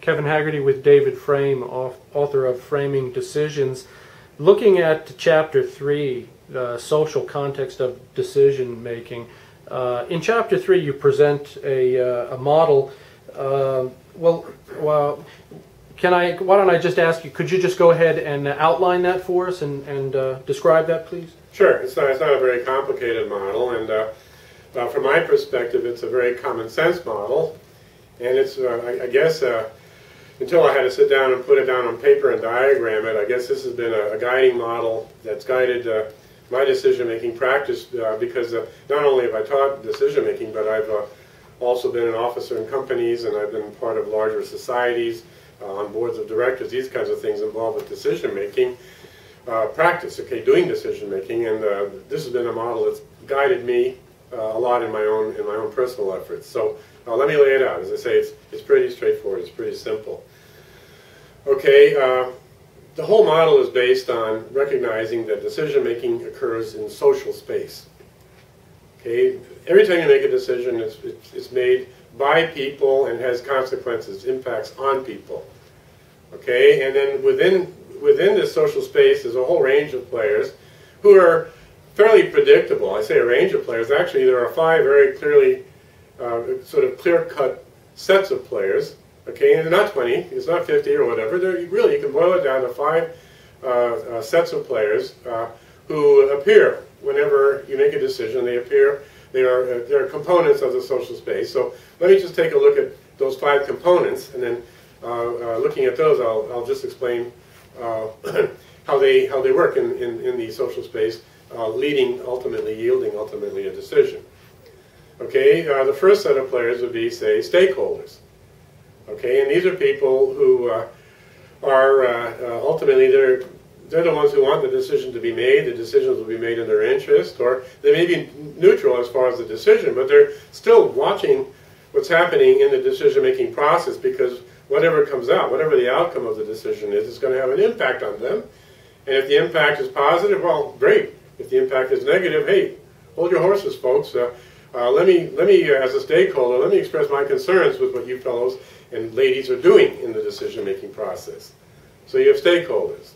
Kevin Haggerty with David Frame, author of Framing Decisions. Looking at Chapter 3, the social context of decision making, in Chapter 3 you present a model. Why don't I just ask you, could you just go ahead and outline that for us and describe that, please? Sure. It's not a very complicated model, and from my perspective, it's a very common sense model. And it's, I guess, until I had to sit down and put it down on paper and diagram it, I guess this has been a guiding model that's guided my decision-making practice because not only have I taught decision-making, but I've also been an officer in companies, and I've been part of larger societies, on boards of directors, these kinds of things involved with decision-making practice, okay, doing decision-making, and this has been a model that's guided me a lot in my own personal efforts. So let me lay it out. As I say, it's pretty straightforward. It's pretty simple. Okay, the whole model is based on recognizing that decision-making occurs in social space. Okay, every time you make a decision, it's made by people and has consequences, impacts on people. Okay, and then within this social space, there's a whole range of players who are fairly predictable. I say a range of players. Actually, there are 5 very clearly, sort of clear-cut sets of players. Okay, and they're not 20, it's not 50 or whatever. Really, you can boil it down to 5 sets of players who appear whenever you make a decision. They appear. They're components of the social space. So let me just take a look at those 5 components, and then looking at those, I'll just explain how they work in the social space, yielding ultimately a decision. Okay, the first set of players would be, say, stakeholders. Okay, and these are people who are ultimately they're the ones who want the decision to be made. The decisions will be made in their interest, or they may be neutral as far as the decision, but they're still watching what's happening in the decision-making process, because whatever comes out, whatever the outcome of the decision is, it's going to have an impact on them. And if the impact is positive, well, great. If the impact is negative, hey, hold your horses, folks. Let me, as a stakeholder, let me express my concerns with what you fellows and ladies are doing in the decision-making process. So you have stakeholders.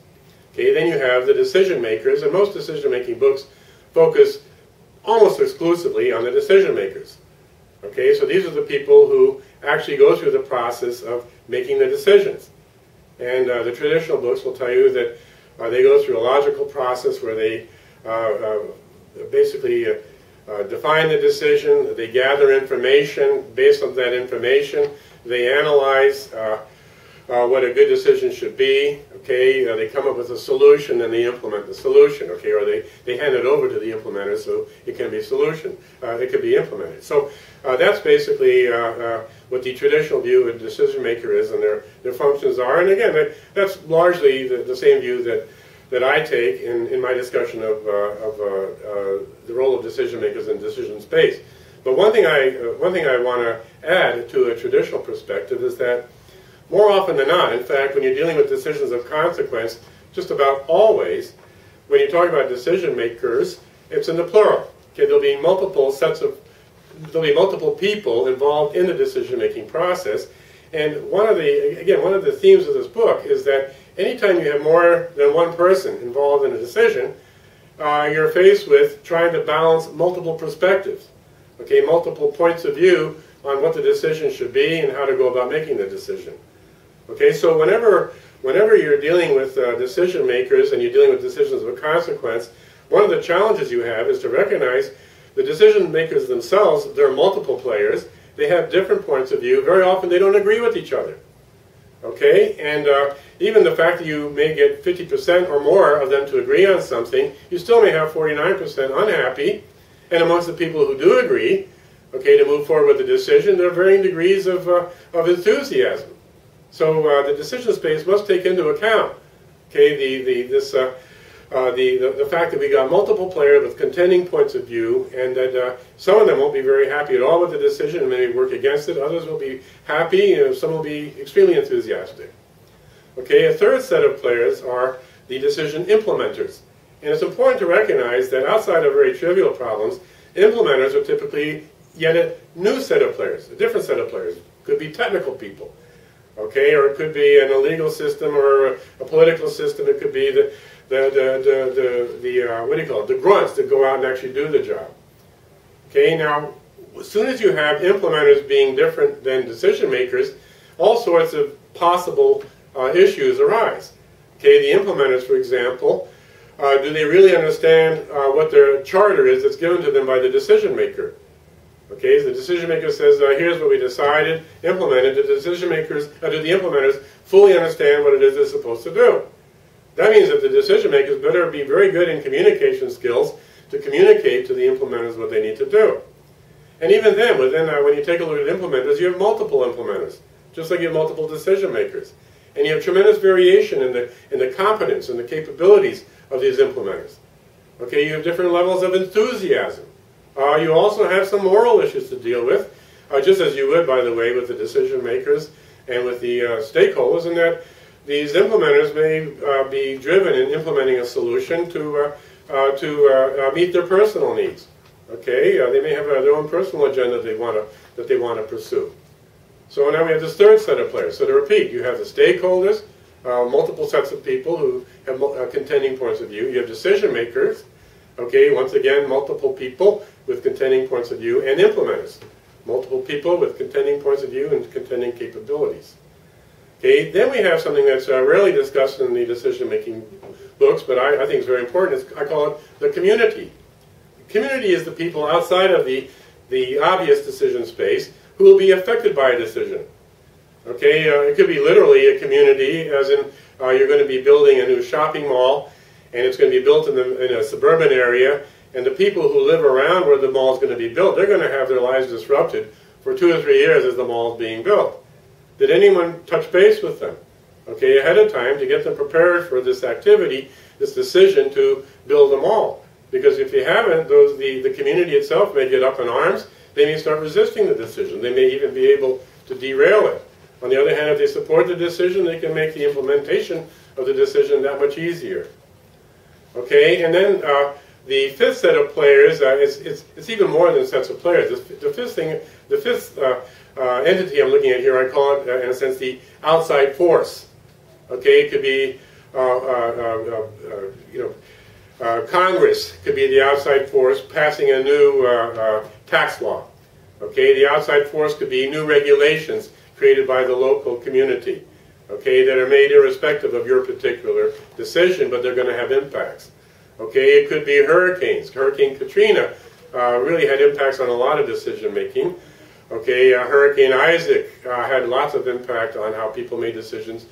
Okay, then you have the decision makers, and most decision-making books focus almost exclusively on the decision makers. Okay, so these are the people who actually go through the process of making the decisions. And the traditional books will tell you that they go through a logical process where they basically define the decision, they gather information. Based on that information, they analyze what a good decision should be. Okay, they come up with a solution and they implement the solution. Okay, or they hand it over to the implementer so it can be it can be implemented. So that's basically what the traditional view of a decision maker is, and their functions are. And again, that's largely the same view that I take in my discussion of the role of decision makers in decision space. But one thing I want to add to a traditional perspective is that more often than not, in fact, when you're dealing with decisions of consequence, just about always, when you talk about decision makers, it's in the plural. Okay, there'll be multiple people involved in the decision-making process. And one of the themes of this book is that anytime you have more than one person involved in a decision, you're faced with trying to balance multiple perspectives, okay, multiple points of view on what the decision should be and how to go about making the decision. Okay, so whenever you're dealing with decision makers and you're dealing with decisions of consequence, one of the challenges you have is to recognize the decision makers themselves. There are multiple players. They have different points of view. Very often they don't agree with each other. Okay, and even the fact that you may get 50% or more of them to agree on something, you still may have 49% unhappy. And amongst the people who do agree, okay, to move forward with the decision, there are varying degrees of enthusiasm. So the decision space must take into account, okay, the fact that we got multiple players with contending points of view, and that some of them won't be very happy at all with the decision and maybe work against it. Others will be happy, and some will be extremely enthusiastic. Okay, a third set of players are the decision implementers. And it's important to recognize that outside of very trivial problems, implementers are typically yet a new set of players, a different set of players. Could be technical people. Okay, or it could be in a legal system or a political system. It could be the what do you call it? The grunts that go out and actually do the job. Okay, now as soon as you have implementers being different than decision makers, all sorts of possible issues arise. Okay, the implementers, for example, do they really understand what their charter is that's given to them by the decision maker? Okay, so the decision maker says, here's what we decided, implemented. The decision makers, do the implementers fully understand what it is they're supposed to do? That means that the decision makers better be very good in communication skills to communicate to the implementers what they need to do. And even then, when you take a look at implementers, you have multiple implementers, just like you have multiple decision makers. And you have tremendous variation in the competence and the capabilities of these implementers. Okay, you have different levels of enthusiasm. You also have some moral issues to deal with, just as you would, by the way, with the decision makers and with the stakeholders, in that these implementers may be driven in implementing a solution to meet their personal needs. Okay, they may have their own personal agenda that they want to pursue. So now we have this third set of players. So to repeat, you have the stakeholders, multiple sets of people who have contending points of view. You have decision makers. Okay, once again, multiple people with contending points of view, and implementers. Multiple people with contending points of view and contending capabilities. Okay, then we have something that's rarely discussed in the decision-making books, but I think is very important. I call it the community. The community is the people outside of the obvious decision space who will be affected by a decision. Okay, it could be literally a community, as in you're going to be building a new shopping mall, and it's going to be built in a suburban area, and the people who live around where the mall is going to be built, they're going to have their lives disrupted for 2 or 3 years as the mall is being built. Did anyone touch base with them, okay, ahead of time to get them prepared for this activity, this decision to build a mall? Because if you haven't, the community itself may get up in arms. They may start resisting the decision. They may even be able to derail it. On the other hand, if they support the decision, they can make the implementation of the decision that much easier. Okay, and then the fifth set of players, it's even more than sets of players. The fifth entity I'm looking at here, I call it, in a sense, the outside force. Okay, it could be, Congress could be the outside force passing a new tax law. Okay, the outside force could be new regulations created by the local community. Okay, that are made irrespective of your particular decision, but they're going to have impacts. Okay, it could be hurricanes. Hurricane Katrina really had impacts on a lot of decision making. Okay, Hurricane Isaac had lots of impact on how people made decisions.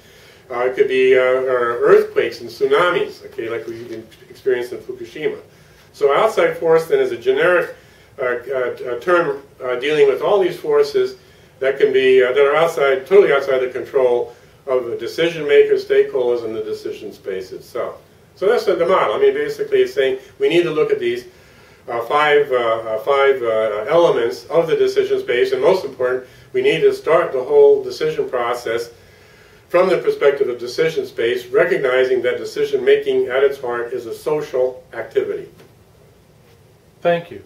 It could be earthquakes and tsunamis, okay, like we experienced in Fukushima. So outside force then is a generic term dealing with all these forces that can be that are totally outside the control of the decision makers, stakeholders, and the decision space itself. So that's the model. I mean, basically it's saying we need to look at these five elements of the decision space, and most important, we need to start the whole decision process from the perspective of decision space, recognizing that decision making at its heart is a social activity. Thank you.